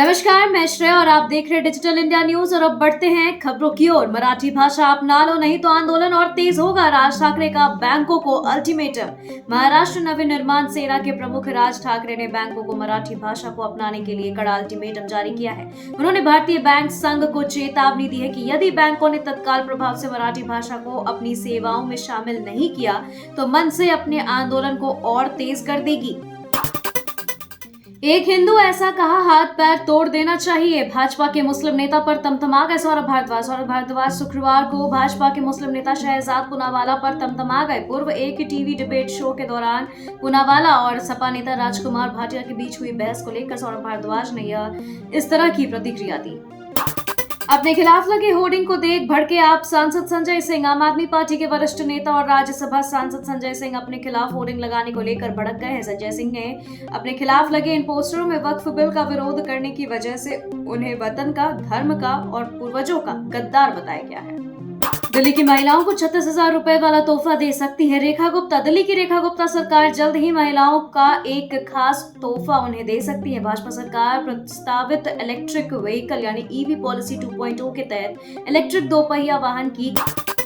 नमस्कार, मैं श्रेया और आप देख रहे हैं डिजिटल इंडिया न्यूज। और अब बढ़ते हैं खबरों की ओर। मराठी भाषा अपना लो नहीं तो आंदोलन और तेज होगा, राज ठाकरे का बैंकों को अल्टीमेटम। महाराष्ट्र नवनिर्माण सेना के प्रमुख राज ठाकरे ने बैंकों को मराठी भाषा को अपनाने के लिए कड़ा अल्टीमेटम जारी किया है। उन्होंने भारतीय बैंक संघ को चेतावनी दी है कि यदि बैंकों ने तत्काल प्रभाव से मराठी भाषा को अपनी सेवाओं में शामिल नहीं किया तो मन से अपने आंदोलन को और तेज कर देगी। एक हिंदू ऐसा कहा, हाथ पैर तोड़ देना चाहिए। भाजपा के मुस्लिम नेता पर तमतमा गए सौरभ भारद्वाज शुक्रवार को भाजपा के मुस्लिम नेता शहजाद पूनावाला पर तमतमा गए। पूर्व एक टीवी डिबेट शो के दौरान पूनावाला और सपा नेता राजकुमार भाटिया के बीच हुई बहस को लेकर सौरभ भारद्वाज ने इस तरह की प्रतिक्रिया दी। अपने खिलाफ लगे होर्डिंग को देख भड़के आप सांसद संजय सिंह। आम आदमी पार्टी के वरिष्ठ नेता और राज्यसभा सांसद संजय सिंह अपने खिलाफ होर्डिंग लगाने को लेकर भड़क गए हैं। संजय सिंह ने अपने खिलाफ लगे इन पोस्टरों में वक्फ बिल का विरोध करने की वजह से उन्हें वतन का, धर्म का और पूर्वजों का गद्दार बताया गया है। दिल्ली की महिलाओं को 36,000 रुपए वाला तोहफा दे सकती है रेखा गुप्ता। दिल्ली की रेखा गुप्ता सरकार जल्द ही महिलाओं का एक खास तोहफा उन्हें दे सकती है। भाजपा सरकार प्रस्तावित इलेक्ट्रिक व्हीकल यानी ईवी पॉलिसी 2.0 के तहत इलेक्ट्रिक दोपहिया वाहन की।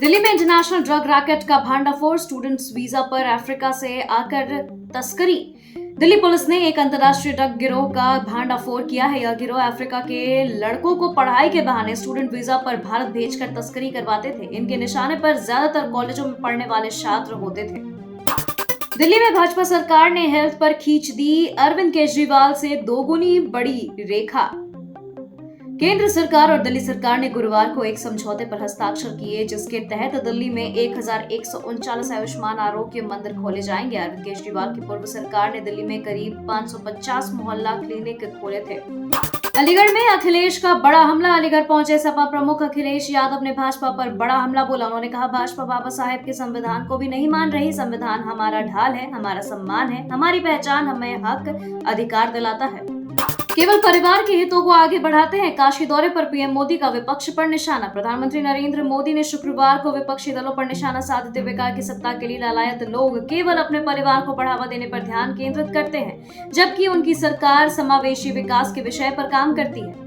दिल्ली में इंटरनेशनल ड्रग रैकेट का भांडाफोड़, स्टूडेंट्स वीजा पर अफ्रीका से आकर तस्करी। दिल्ली पुलिस ने एक अंतर्राष्ट्रीय ड्रग गिरोह का भांडाफोड़ किया है। यह गिरोह अफ्रीका के लड़कों को पढ़ाई के बहाने स्टूडेंट वीजा पर भारत भेजकर तस्करी करवाते थे। इनके निशाने पर ज्यादातर कॉलेजों में पढ़ने वाले छात्र होते थे। दिल्ली में भाजपा सरकार ने हेल्थ पर खींच दी अरविंद केजरीवाल से दोगुनी बड़ी रेखा। केंद्र सरकार और दिल्ली सरकार ने गुरुवार को एक समझौते पर हस्ताक्षर किए, जिसके तहत दिल्ली में 1139 आयुष्मान आरोग्य मंदिर खोले जाएंगे। अरविंद केजरीवाल की पूर्व सरकार ने दिल्ली में करीब 550 मोहल्ला क्लिनिक खोले थे। अलीगढ़ में अखिलेश का बड़ा हमला। अलीगढ़ पहुंचे सपा प्रमुख अखिलेश यादव ने भाजपा पर बड़ा हमला बोला। उन्होंने कहा, भाजपा बाबा साहेब के संविधान को भी नहीं मान रही। संविधान हमारा ढाल है, हमारा सम्मान है, हमारी पहचान, हमें हक अधिकार दिलाता है। केवल परिवार के हितों को आगे बढ़ाते हैं। काशी दौरे पर पीएम मोदी का विपक्ष पर निशाना। प्रधानमंत्री नरेंद्र मोदी ने शुक्रवार को विपक्षी दलों पर निशाना साधते हुए कहा कि सत्ता के लिए लालायत लोग केवल अपने परिवार को बढ़ावा देने पर ध्यान केंद्रित करते हैं, जबकि उनकी सरकार समावेशी विकास के विषय पर काम करती है।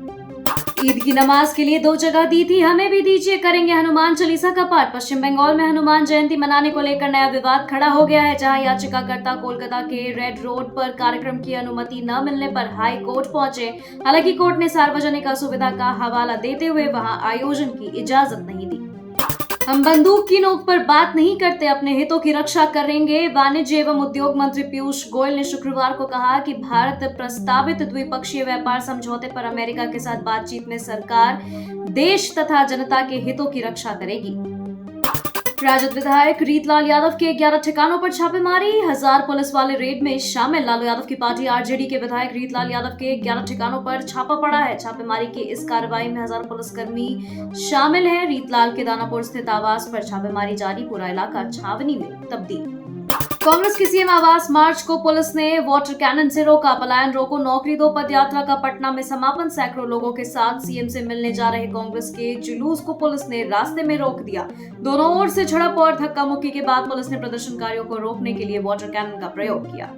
ईद की नमाज के लिए 2 जगह दी थी, हमें भी दीजिए, करेंगे हनुमान चालीसा का पाठ। पश्चिम बंगाल में हनुमान जयंती मनाने को लेकर नया विवाद खड़ा हो गया है, जहां याचिकाकर्ता कोलकाता के रेड रोड पर कार्यक्रम की अनुमति न मिलने पर हाई कोर्ट पहुंचे। हालांकि कोर्ट ने सार्वजनिक असुविधा का हवाला देते हुए वहां आयोजन की इजाजत नहीं दी। हम बंदूक की नोक पर बात नहीं करते, अपने हितों की रक्षा करेंगे। वाणिज्य एवं उद्योग मंत्री पीयूष गोयल ने शुक्रवार को कहा कि भारत प्रस्तावित द्विपक्षीय व्यापार समझौते पर अमेरिका के साथ बातचीत में सरकार देश तथा जनता के हितों की रक्षा करेगी। राजद विधायक रीतलाल यादव के 11 ठिकानों पर छापेमारी। 1000 पुलिस वाले रेड में शामिल। लालू यादव की पार्टी आरजेडी के विधायक रीतलाल यादव के 11 ठिकानों पर छापा पड़ा है। छापेमारी की इस कार्रवाई में 1000 पुलिसकर्मी शामिल हैं। रीतलाल के दानापुर स्थित आवास पर छापेमारी जारी, पूरा इलाका छावनी में तब्दील। कांग्रेस की सीएम आवास मार्च को पुलिस ने वाटर कैनन से रोका। पलायन रोको नौकरी दो पदयात्रा का पटना में समापन। सैकड़ों लोगों के साथ सीएम से मिलने जा रहे कांग्रेस के जुलूस को पुलिस ने रास्ते में रोक दिया। दोनों ओर से झड़प और धक्का मुक्की के बाद पुलिस ने प्रदर्शनकारियों को रोकने के लिए वाटर कैनन का प्रयोग किया।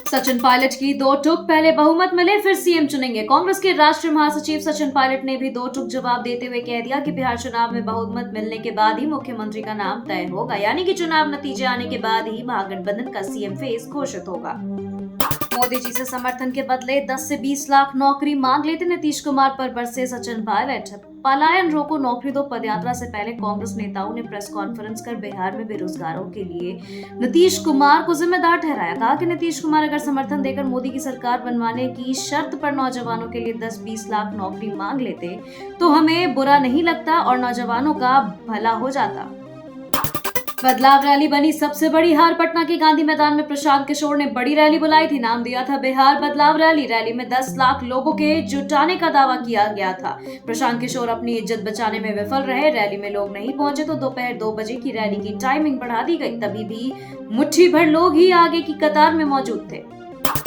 सचिन पायलट की 2 टूक, पहले बहुमत मिले फिर सीएम चुनेंगे। कांग्रेस के राष्ट्रीय महासचिव सचिन पायलट ने भी 2 टूक जवाब देते हुए कह दिया कि बिहार चुनाव में बहुमत मिलने के बाद ही मुख्यमंत्री का नाम तय होगा, यानी कि चुनाव नतीजे आने के बाद ही महागठबंधन का सीएम फेस घोषित होगा। मोदी जी से समर्थन के बदले 10 से 20 लाख नौकरी मांग लेते नीतीश कुमार पर बरसे सचिन पायलट। पलायन रोको नौकरी दो पदयात्रा से पहले कांग्रेस नेताओं ने प्रेस कॉन्फ्रेंस कर बिहार में बेरोजगारों के लिए नीतीश कुमार को जिम्मेदार ठहराया। कहा कि नीतीश कुमार अगर समर्थन देकर मोदी की सरकार बनवाने की शर्त पर नौजवानों के लिए 10-20 लाख नौकरी मांग लेते तो हमें बुरा नहीं लगता और नौजवानों का भला हो जाता। बदलाव रैली बनी सबसे बड़ी हार। पटना के गांधी मैदान में प्रशांत किशोर ने बड़ी रैली बुलाई थी। नाम दिया था बिहार बदलाव रैली। रैली में 10 लाख लोगों के जुटाने का दावा किया गया था। प्रशांत किशोर अपनी इज्जत बचाने में विफल रहे। रैली में लोग नहीं पहुंचे तो दोपहर 2 बजे की रैली की टाइमिंग बढ़ा दी गई। तभी भी मुट्ठी भर लोग ही आगे की कतार में मौजूद थे।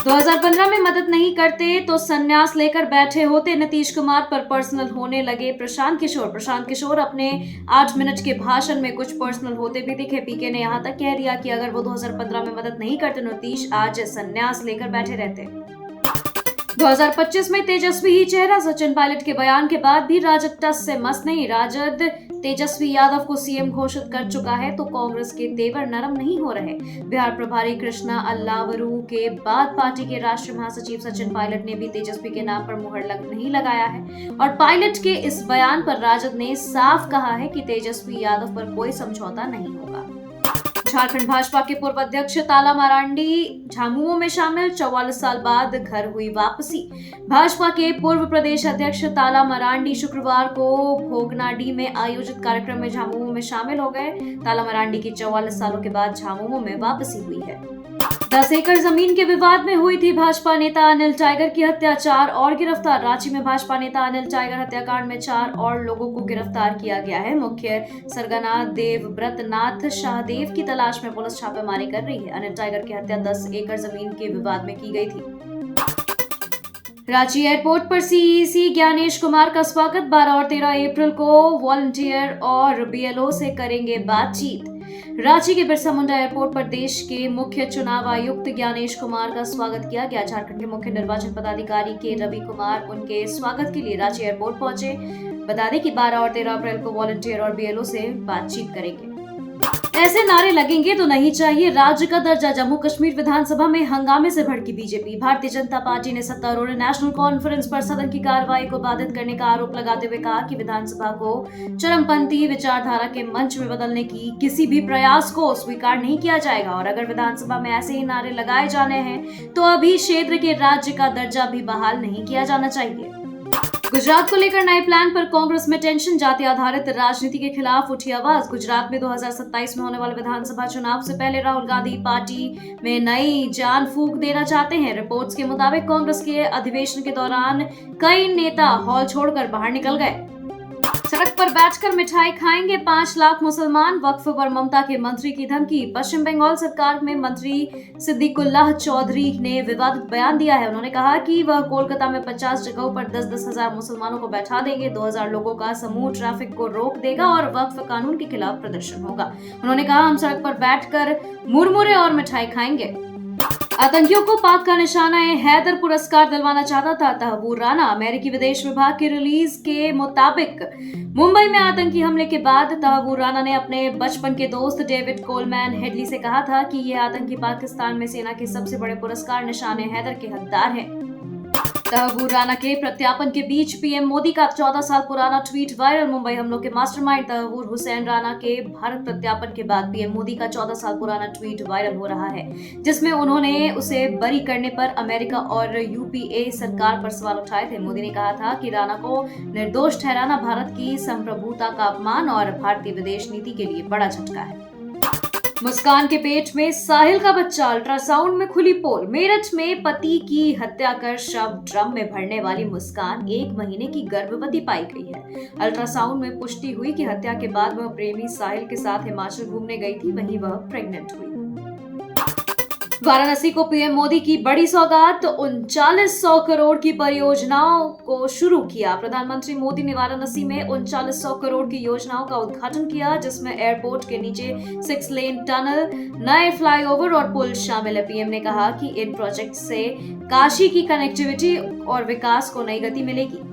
2015 में मदद नहीं करते तो संन्यास लेकर बैठे होते। नीतीश कुमार पर पर्सनल होने लगे प्रशांत किशोर अपने 8 मिनट के भाषण में कुछ पर्सनल होते भी दिखे। पीके ने यहां तक कह दिया कि अगर वो 2015 में मदद नहीं करते नीतीश आज संन्यास लेकर बैठे रहते। 2025 में तेजस्वी ही चेहरा। सचिन पायलट के बयान के बाद भी राजद टस से मस नहीं। राजद तेजस्वी यादव को सीएम घोषित कर चुका है तो कांग्रेस के तेवर नरम नहीं हो रहे। बिहार प्रभारी कृष्णा अल्लावरू के बाद पार्टी के राष्ट्रीय महासचिव सचिन पायलट ने भी तेजस्वी के नाम पर मुहर नहीं लगाया है और पायलट के इस बयान पर राजद ने साफ कहा है कि तेजस्वी यादव पर कोई समझौता नहीं होगा। झारखंड भाजपा के पूर्व अध्यक्ष ताला मरांडी झामुमो में शामिल। 44 साल बाद घर हुई वापसी। भाजपा के पूर्व प्रदेश अध्यक्ष ताला मरांडी शुक्रवार को भोगनाडीह में आयोजित कार्यक्रम में झामुमो में शामिल हो गए। ताला मरांडी की 44 सालों के बाद झामुमो में वापसी हुई है। 10 एकड़ जमीन के विवाद में हुई थी भाजपा नेता अनिल टाइगर की हत्या। 4 और गिरफ्तार। रांची में भाजपा नेता अनिल टाइगर हत्याकांड में 4 और लोगों को गिरफ्तार किया गया है। मुख्य सरगना देवव्रत नाथ शाहदेव की तलाश में पुलिस छापेमारी कर रही है। अनिल टाइगर की हत्या 10 एकड़ जमीन के विवाद में की गई थी। रांची एयरपोर्ट पर सीईसी ज्ञानेश कुमार का स्वागत। 12 और 13 अप्रैल को वॉलंटियर और बीएलओ से करेंगे बातचीत। रांची के बिरसा मुंडा एयरपोर्ट पर देश के मुख्य चुनाव आयुक्त ज्ञानेश कुमार का स्वागत किया गया। झारखंड के मुख्य निर्वाचन पदाधिकारी के रवि कुमार उनके स्वागत के लिए रांची एयरपोर्ट पहुंचे। बता दें कि 12 और 13 अप्रैल को वॉलंटियर और बीएलओ से बातचीत करेंगे। ऐसे नारे लगेंगे तो नहीं चाहिए राज्य का दर्जा। जम्मू कश्मीर विधानसभा में हंगामे से भड़की बीजेपी। भारतीय जनता पार्टी ने सत्तारूढ़ नेशनल कॉन्फ्रेंस पर सदन की कार्रवाई को बाधित करने का आरोप लगाते हुए कहा कि विधानसभा को चरमपंथी विचारधारा के मंच में बदलने की किसी भी प्रयास को स्वीकार नहीं किया जाएगा और अगर विधानसभा में ऐसे ही नारे लगाए जाने हैं तो अभी क्षेत्र के राज्य का दर्जा भी बहाल नहीं किया जाना चाहिए। गुजरात को लेकर नए प्लान पर कांग्रेस में टेंशन। जाति आधारित राजनीति के खिलाफ उठी आवाज। गुजरात में 2027 में होने वाले विधानसभा चुनाव से पहले राहुल गांधी पार्टी में नई जान फूंक देना चाहते हैं। रिपोर्ट्स के मुताबिक कांग्रेस के अधिवेशन के दौरान कई नेता हॉल छोड़कर बाहर निकल गए। सड़क पर बैठकर मिठाई खाएंगे 5 लाख मुसलमान। वक्फ पर ममता के मंत्री की धमकी। पश्चिम बंगाल सरकार में मंत्री सिद्दीकुल्लाह चौधरी ने विवादित बयान दिया है। उन्होंने कहा कि वह कोलकाता में 50 जगहों पर 10-10 हजार मुसलमानों को बैठा देंगे। 2000 लोगों का समूह ट्रैफिक को रोक देगा और वक्फ कानून के खिलाफ प्रदर्शन होगा। उन्होंने कहा हम सड़क पर बैठकर मुरमुरे और मिठाई खाएंगे। आतंकियों को पाक का निशाना हैदर पुरस्कार दिलवाना चाहता था तहबूर राना। अमेरिकी विदेश विभाग की रिलीज के मुताबिक मुंबई में आतंकी हमले के बाद तहबूर राना ने अपने बचपन के दोस्त डेविड कोलमैन हेडली से कहा था कि ये आतंकी पाकिस्तान में सेना के सबसे बड़े पुरस्कार निशाने हैदर के हकदार हैं। तहबूर राना के प्रत्यापन के बीच पीएम मोदी का 14 साल पुराना ट्वीट वायरल। मुंबई हमलों के मास्टरमाइंड तहबूर हुसैन राना के भारत प्रत्यापन के बाद पीएम मोदी का 14 साल पुराना ट्वीट वायरल हो रहा है जिसमें उन्होंने उसे बरी करने पर अमेरिका और यूपीए सरकार पर सवाल उठाए थे। मोदी ने कहा था कि राना को निर्दोष ठहराना भारत की संप्रभुता का अपमान और भारतीय विदेश नीति के लिए बड़ा झटका है। मुस्कान के पेट में साहिल का बच्चा। अल्ट्रासाउंड में खुली पोल। मेरठ में पति की हत्या कर शव ड्रम में भरने वाली मुस्कान 1 महीने की गर्भवती पाई गई है। अल्ट्रासाउंड में पुष्टि हुई कि हत्या के बाद वह प्रेमी साहिल के साथ हिमाचल घूमने गई थी, वहीं वह प्रेग्नेंट हुई। वाराणसी को पीएम मोदी की बड़ी सौगात। 3900 करोड़ की परियोजनाओं को शुरू किया। प्रधानमंत्री मोदी ने वाराणसी में 3900 करोड़ की योजनाओं का उद्घाटन किया जिसमें एयरपोर्ट के नीचे 6 लेन टनल, नए फ्लाईओवर और पुल शामिल है। पीएम ने कहा कि इन प्रोजेक्ट से काशी की कनेक्टिविटी और विकास को नई गति मिलेगी।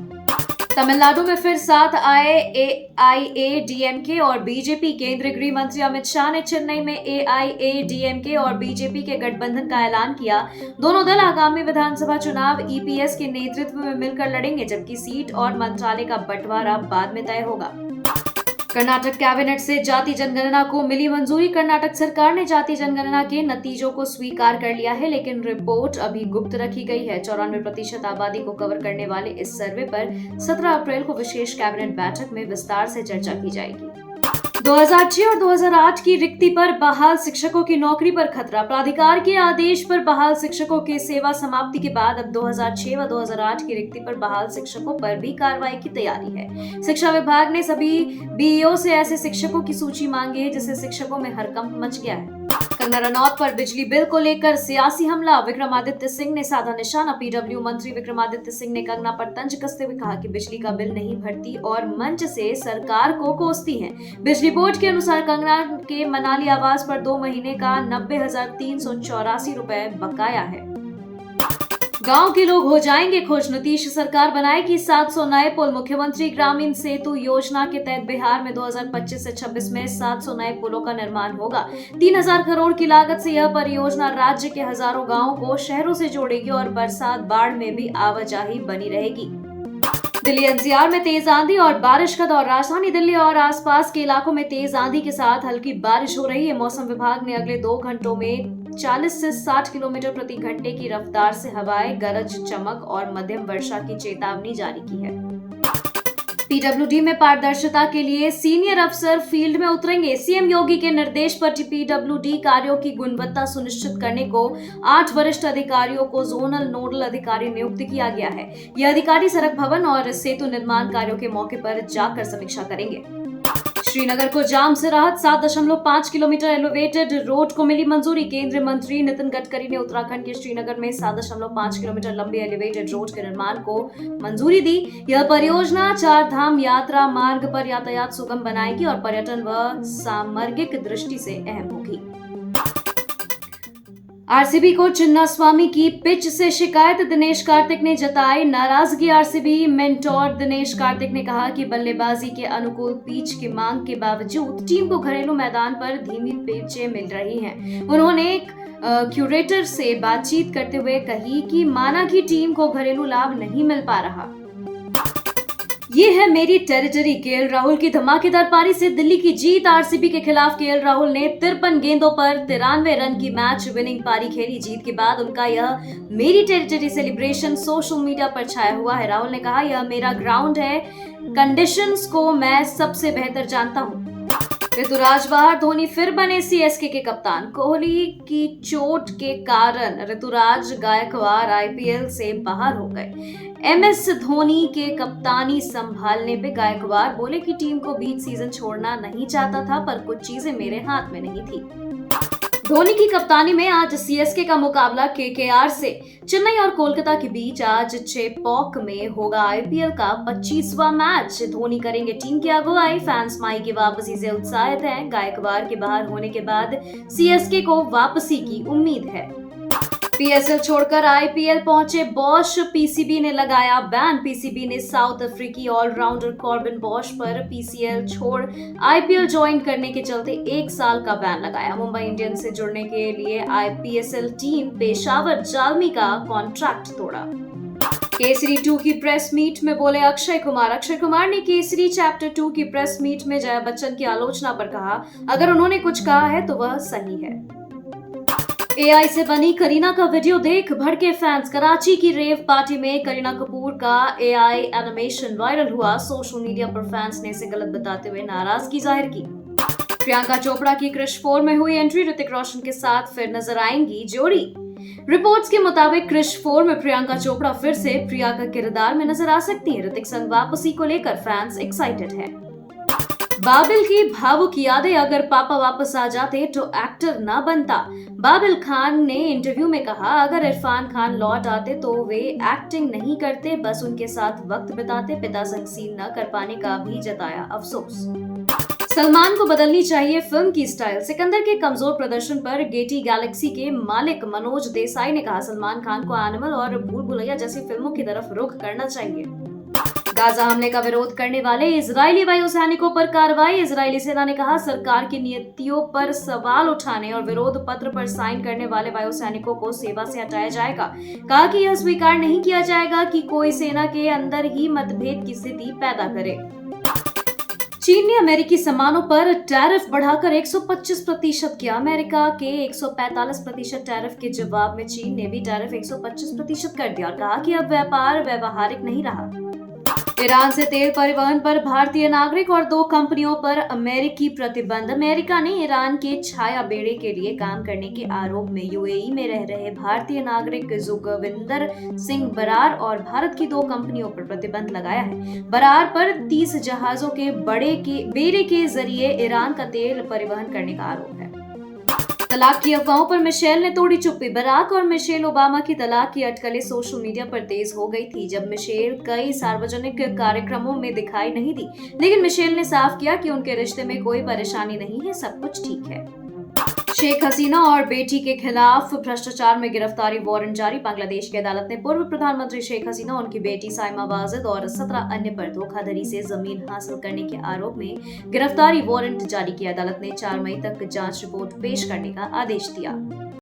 तमिलनाडु में फिर साथ आए एआईएडीएमके और बीजेपी। केंद्रीय गृह मंत्री अमित शाह ने चेन्नई में एआईएडीएमके और बीजेपी के गठबंधन का ऐलान किया। दोनों दल आगामी विधानसभा चुनाव ईपीएस के नेतृत्व में मिलकर लड़ेंगे जबकि सीट और मंत्रालय का बंटवारा बाद में तय होगा। कर्नाटक कैबिनेट से जाति जनगणना को मिली मंजूरी। कर्नाटक सरकार ने जाति जनगणना के नतीजों को स्वीकार कर लिया है लेकिन रिपोर्ट अभी गुप्त रखी गई है। 94% आबादी को कवर करने वाले इस सर्वे पर 17 अप्रैल को विशेष कैबिनेट बैठक में विस्तार से चर्चा की जाएगी। 2006 और 2008 की रिक्ति पर बहाल शिक्षकों की नौकरी पर खतरा। प्राधिकार के आदेश पर बहाल शिक्षकों की सेवा समाप्ति के बाद अब 2006 व 2008 की रिक्ति पर बहाल शिक्षकों पर भी कार्रवाई की तैयारी है। शिक्षा विभाग ने सभी बीईओ से ऐसे शिक्षकों की सूची मांगी है जिससे शिक्षकों में हड़कंप मच गया है। कंगना रनौत पर बिजली बिल को लेकर सियासी हमला। विक्रमादित्य सिंह ने साधा निशाना। पीडब्ल्यू मंत्री विक्रमादित्य सिंह ने कंगना पर तंज कसते हुए कहा कि बिजली का बिल नहीं भरती और मंच से सरकार को कोसती हैं। बिजली बोर्ड के अनुसार कंगना के मनाली आवास पर 2 महीने का 90,384 रुपए बकाया है। गांव के लोग हो जाएंगे खुश, नीतीश सरकार बनाएगी 700 नए पुल। मुख्यमंत्री ग्रामीण सेतु योजना के तहत बिहार में 2025 से 26 में 700 नए पुलों का निर्माण होगा। 3000 करोड़ की लागत से यह परियोजना राज्य के हजारों गांवों को शहरों से जोड़ेगी और बरसात बाढ़ में भी आवाजाही बनी रहेगी। दिल्ली एनसीआर में तेज आंधी और बारिश का दौर। राजधानी दिल्ली और आसपास के इलाकों में तेज आंधी के साथ हल्की बारिश हो रही है। मौसम विभाग ने अगले 2 घंटों में 40 से 60 किलोमीटर प्रति घंटे की रफ्तार से हवाएं, गरज चमक और मध्यम वर्षा की चेतावनी जारी की है। पीडब्ल्यूडी में पारदर्शिता के लिए सीनियर अफसर फील्ड में उतरेंगे। सीएम योगी के निर्देश पर पीडब्ल्यूडी कार्यों की गुणवत्ता सुनिश्चित करने को 8 वरिष्ठ अधिकारियों को जोनल नोडल अधिकारी नियुक्त किया गया है। ये अधिकारी सड़क भवन और सेतु निर्माण कार्यों के मौके पर जाकर समीक्षा करेंगे। श्रीनगर को जाम से राहत। 7.5 किलोमीटर एलिवेटेड रोड को मिली मंजूरी। केंद्रीय मंत्री नितिन गडकरी ने उत्तराखंड के श्रीनगर में 7.5 किलोमीटर लंबी एलिवेटेड रोड के निर्माण को मंजूरी दी। यह परियोजना 4 धाम यात्रा मार्ग पर यातायात सुगम बनाएगी और पर्यटन व सामरिक दृष्टि से अहम होगी। आरसीबी को चिन्नास्वामी की पिच से शिकायत। दिनेश कार्तिक ने जताई नाराजगी। आरसीबी मेंटोर दिनेश कार्तिक ने कहा कि बल्लेबाजी के अनुकूल पिच की मांग के बावजूद टीम को घरेलू मैदान पर धीमी पिचें मिल रही हैं। उन्होंने एक क्यूरेटर से बातचीत करते हुए कही कि माना कि टीम को घरेलू लाभ नहीं मिल पा रहा। ये है मेरी टेरिटरी। केएल राहुल की धमाकेदार पारी से दिल्ली की जीत। आरसीबी के खिलाफ केएल राहुल ने 53 गेंदों पर 93 रन की मैच विनिंग पारी खेली। जीत के बाद उनका यह मेरी टेरिटरी सेलिब्रेशन सोशल मीडिया पर छाया हुआ है। राहुल ने कहा, यह मेरा ग्राउंड है, कंडीशंस को मैं सबसे बेहतर जानता हूँ। ऋतुराज बाहर, धोनी फिर बने सीएसके के कप्तान। कोहली की चोट के कारण ऋतुराज गायकवाड़ आईपीएल से बाहर हो गए। एमएस धोनी के कप्तानी संभालने पे गायकवाड़ बोले कि टीम को बीच सीजन छोड़ना नहीं चाहता था, पर कुछ चीजें मेरे हाथ में नहीं थी। धोनी की कप्तानी में आज सीएसके का मुकाबला केकेआर से। चेन्नई और कोलकाता के बीच आज चेपॉक में होगा आईपीएल का 25वां मैच। धोनी करेंगे टीम की अगुवाई। फैंस माई की वापसी से उत्साहित हैं। गायकवाड़ के बाहर होने के बाद सीएसके को वापसी की उम्मीद है। पीएसएल छोड़कर आईपीएल पहुंचे बॉश। पीसीबी ने लगाया बैन। पीसीबी ने साउथ अफ्रीकी ऑलराउंडर कॉर्बिन बॉश पर पीसीएल छोड़ आईपीएल ज्वाइन करने के चलते 1 साल का बैन लगाया। मुंबई इंडियंस से जुड़ने के लिए आईपीएसएल टीम पेशावर जालमी का कॉन्ट्रैक्ट तोड़ा। केसरी 2 की प्रेस मीट में बोले अक्षय कुमार। अक्षय कुमार ने केसरी चैप्टर 2 की प्रेस मीट में जया बच्चन की आलोचना पर कहा, अगर उन्होंने कुछ कहा है तो वह सही है। एआई से बनी करीना का वीडियो देख भड़के फैंस। कराची की रेव पार्टी में करीना कपूर का एआई एनिमेशन वायरल हुआ। सोशल मीडिया पर फैंस ने इसे गलत बताते हुए नाराजगी जाहिर की। प्रियंका चोपड़ा की क्रिश 4 में हुई एंट्री। ऋतिक रोशन के साथ फिर नजर आएंगी जोड़ी। रिपोर्ट्स के मुताबिक क्रिश 4 में प्रियंका चोपड़ा फिर से प्रिया का किरदार में नजर आ सकती हैं। ऋतिक संग वापसी को लेकर फैंस एक्साइटेड हैं। बाबिल की भावुक यादें। अगर पापा वापस आ जाते तो एक्टर ना बनता। बाबिल खान ने इंटरव्यू में कहा, अगर इरफान खान लौट आते तो वे एक्टिंग नहीं करते, बस उनके साथ वक्त बिताते। पिता संग सीन न कर पाने का भी जताया अफसोस। सलमान को बदलनी चाहिए फिल्म की स्टाइल। सिकंदर के कमजोर प्रदर्शन पर गेटी गैलेक्सी के मालिक मनोज देसाई ने कहा, सलमान खान को एनिमल और भूल भुलैया जैसी फिल्मों की तरफ रुख करना चाहिए। गाजा हमले का विरोध करने वाले इजरायली वायुसैनिकों पर कार्रवाई। इजरायली सेना ने कहा, सरकार की नीतियों पर सवाल उठाने और विरोध पत्र पर साइन करने वाले वायुसैनिकों को सेवा से हटाया जाएगा। कहा कि यह स्वीकार नहीं किया जाएगा कि कोई सेना के अंदर ही मतभेद की स्थिति पैदा करे। चीन ने अमेरिकी सामानों पर टैरिफ बढ़ाकर 125% किया। अमेरिका के 145% टैरिफ के जवाब में चीन ने भी टैरिफ 125% कर दिया और कहा कि अब व्यापार व्यावहारिक नहीं रहा। ईरान से तेल परिवहन पर भारतीय नागरिक और 2 कंपनियों पर अमेरिकी प्रतिबंध। अमेरिका ने ईरान के छाया बेड़े के लिए काम करने के आरोप में यूएई में रह रहे भारतीय नागरिक जोगविंदर सिंह बरार और भारत की 2 कंपनियों पर प्रतिबंध लगाया है। बरार पर 30 जहाजों के बेड़े के जरिए ईरान का तेल परिवहन करने का आरोप है। तलाक की अफवाहों पर मिशेल ने तोड़ी चुप्पी। बराक और मिशेल ओबामा की तलाक की अटकलें सोशल मीडिया पर तेज हो गई थी जब मिशेल कई सार्वजनिक कार्यक्रमों में दिखाई नहीं दी, लेकिन मिशेल ने साफ किया कि उनके रिश्ते में कोई परेशानी नहीं है, सब कुछ ठीक है। शेख हसीना और बेटी के खिलाफ भ्रष्टाचार में गिरफ्तारी वारंट जारी। बांग्लादेश की अदालत ने पूर्व प्रधानमंत्री शेख हसीना, उनकी बेटी साइमा वाजिद और 17 अन्य पर धोखाधड़ी से जमीन हासिल करने के आरोप में गिरफ्तारी वारंट जारी किया। अदालत ने 4 मई तक जांच रिपोर्ट पेश करने का आदेश दिया।